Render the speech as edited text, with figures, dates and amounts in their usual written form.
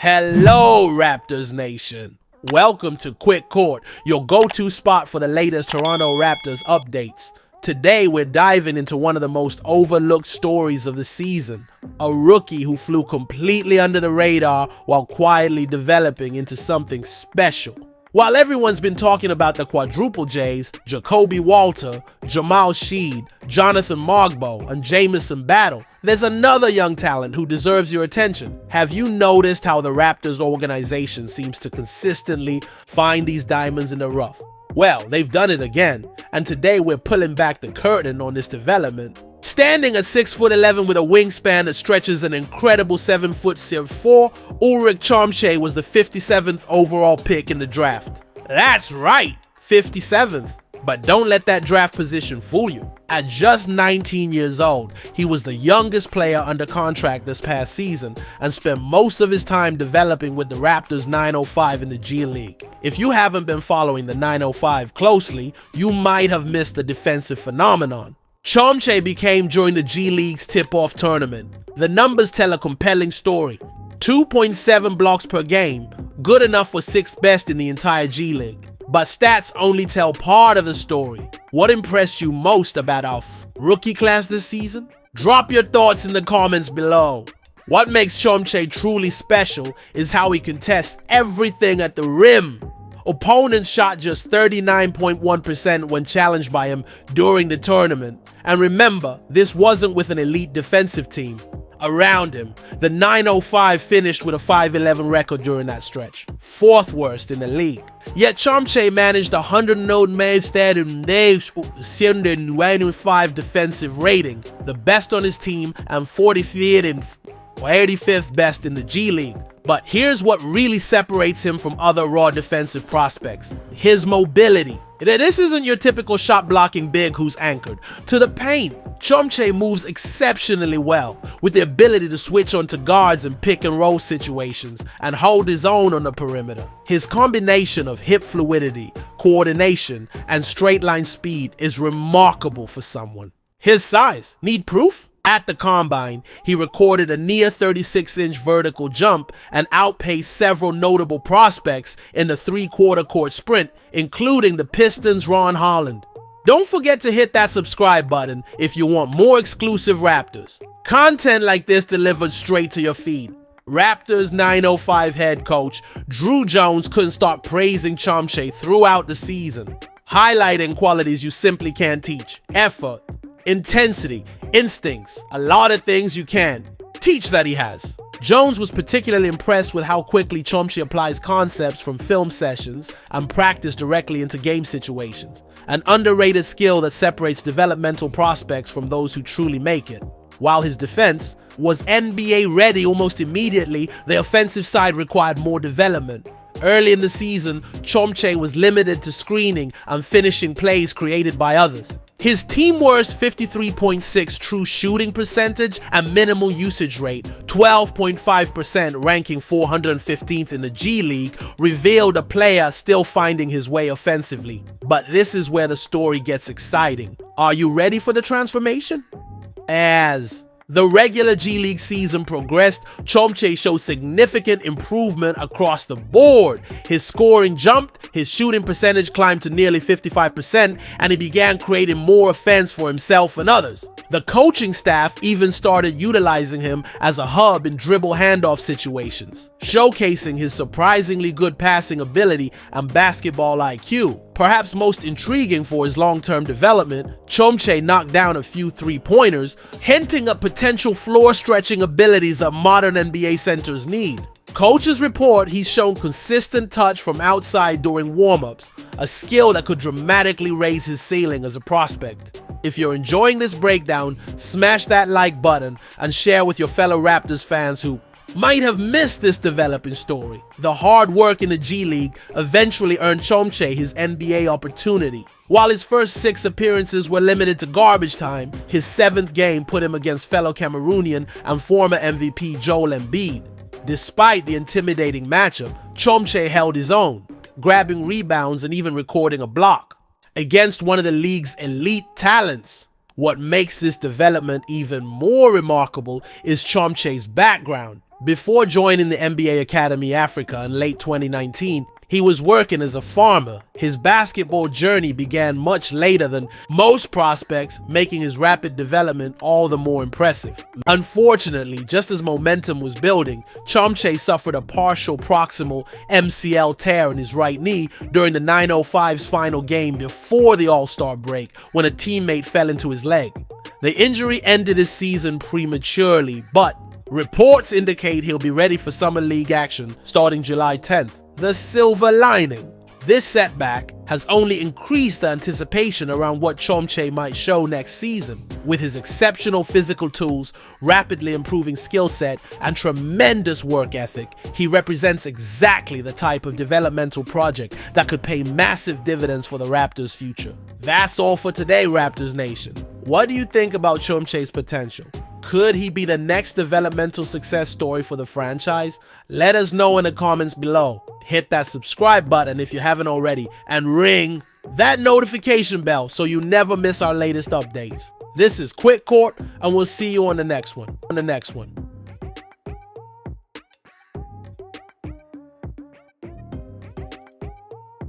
Hello, Raptors Nation. Welcome to Quick Court, your go-to spot for the latest Toronto Raptors updates. Today, we're diving into one of the most overlooked stories of the season, a rookie who flew completely under the radar while quietly developing into something special. While everyone's been talking about the quadruple J's, Jacoby Walter, Jamal Sheed, Jonathan Mogbo, and Jamison Battle, there's another young talent who deserves your attention. Have you noticed how the Raptors organization seems to consistently find these diamonds in the rough? Well, they've done it again, and today we're pulling back the curtain on this development. Standing at 6'11" with a wingspan that stretches an incredible 7'4", Ulrich Chomche was the 57th overall pick in the draft. That's right, 57th. But don't let that draft position fool you. At just 19 years old, he was the youngest player under contract this past season and spent most of his time developing with the Raptors 905 in the G League. If you haven't been following the 905 closely, you might have missed the defensive phenomenon Chomche became during the G League's tip-off tournament. The numbers tell a compelling story. 2.7 blocks per game, good enough for 6th best in the entire G League. But stats only tell part of the story. What impressed you most about our rookie class this season? Drop your thoughts in the comments below. What makes Chomche truly special is how he contests everything at the rim. Opponents shot just 39.1% when challenged by him during the tournament. And remember, this wasn't with an elite defensive team around him. The 905 finished with a 5-11 record during that stretch, 4th worst in the league. Yet Chomche managed 195 defensive rating, the best on his team and 45th and 85th best in the G League. But here's what really separates him from other raw defensive prospects: his mobility. This isn't your typical shot-blocking big who's anchored. To the paint, Chomche moves exceptionally well, with the ability to switch onto guards in pick-and-roll situations and hold his own on the perimeter. His combination of hip fluidity, coordination, and straight-line speed is remarkable for someone his size. Need proof? At the Combine, he recorded a near 36-inch vertical jump and outpaced several notable prospects in the three-quarter court sprint, including the Pistons' Ron Holland. Don't forget to hit that subscribe button if you want more exclusive Raptors content like this delivered straight to your feed. Raptors 905 head coach Drew Jones couldn't stop praising Chomche throughout the season, highlighting qualities you simply can't teach: effort, intensity, instincts, a lot of things you can't teach that he has. Jones was particularly impressed with how quickly Chomche applies concepts from film sessions and practice directly into game situations, an underrated skill that separates developmental prospects from those who truly make it. While his defense was NBA ready almost immediately, the offensive side required more development. Early in the season, Chomche was limited to screening and finishing plays created by others. His team worst 53.6 true shooting percentage and minimal usage rate, 12.5%, ranking 415th in the G League, revealed a player still finding his way offensively. But this is where the story gets exciting. Are you ready for the transformation? As the regular G League season progressed, Chomche showed significant improvement across the board. His scoring jumped, his shooting percentage climbed to nearly 55%, and he began creating more offense for himself and others. The coaching staff even started utilizing him as a hub in dribble handoff situations, showcasing his surprisingly good passing ability and basketball IQ. Perhaps most intriguing for his long-term development, Chomche knocked down a few three-pointers, hinting at potential floor-stretching abilities that modern NBA centers need. Coaches report he's shown consistent touch from outside during warm-ups, a skill that could dramatically raise his ceiling as a prospect. If you're enjoying this breakdown, smash that like button and share with your fellow Raptors fans who might have missed this developing story. The hard work in the G League eventually earned Chomche his NBA opportunity. While his first 6 appearances were limited to garbage time, his 7th game put him against fellow Cameroonian and former MVP Joel Embiid. Despite the intimidating matchup, Chomche held his own, grabbing rebounds and even recording a block against one of the league's elite talents. What makes this development even more remarkable is Chomche's background. Before joining the NBA Academy Africa in late 2019, he was working as a farmer. His basketball journey began much later than most prospects, making his rapid development all the more impressive. Unfortunately, just as momentum was building, Chomche suffered a partial proximal MCL tear in his right knee during the 905's final game before the All-Star break when a teammate fell into his leg. The injury ended his season prematurely, but reports indicate he'll be ready for Summer League action starting July 10th. The silver lining. This setback has only increased the anticipation around what Chomche might show next season. With his exceptional physical tools, rapidly improving skill set, and tremendous work ethic, he represents exactly the type of developmental project that could pay massive dividends for the Raptors' future. That's all for today, Raptors Nation. What do you think about Chomche's potential? Could he be the next developmental success story for the franchise? Let us know in the comments below. Hit that subscribe button if you haven't already, and ring that notification bell so you never miss our latest updates. This is Quick Court, and we'll see you on the next one.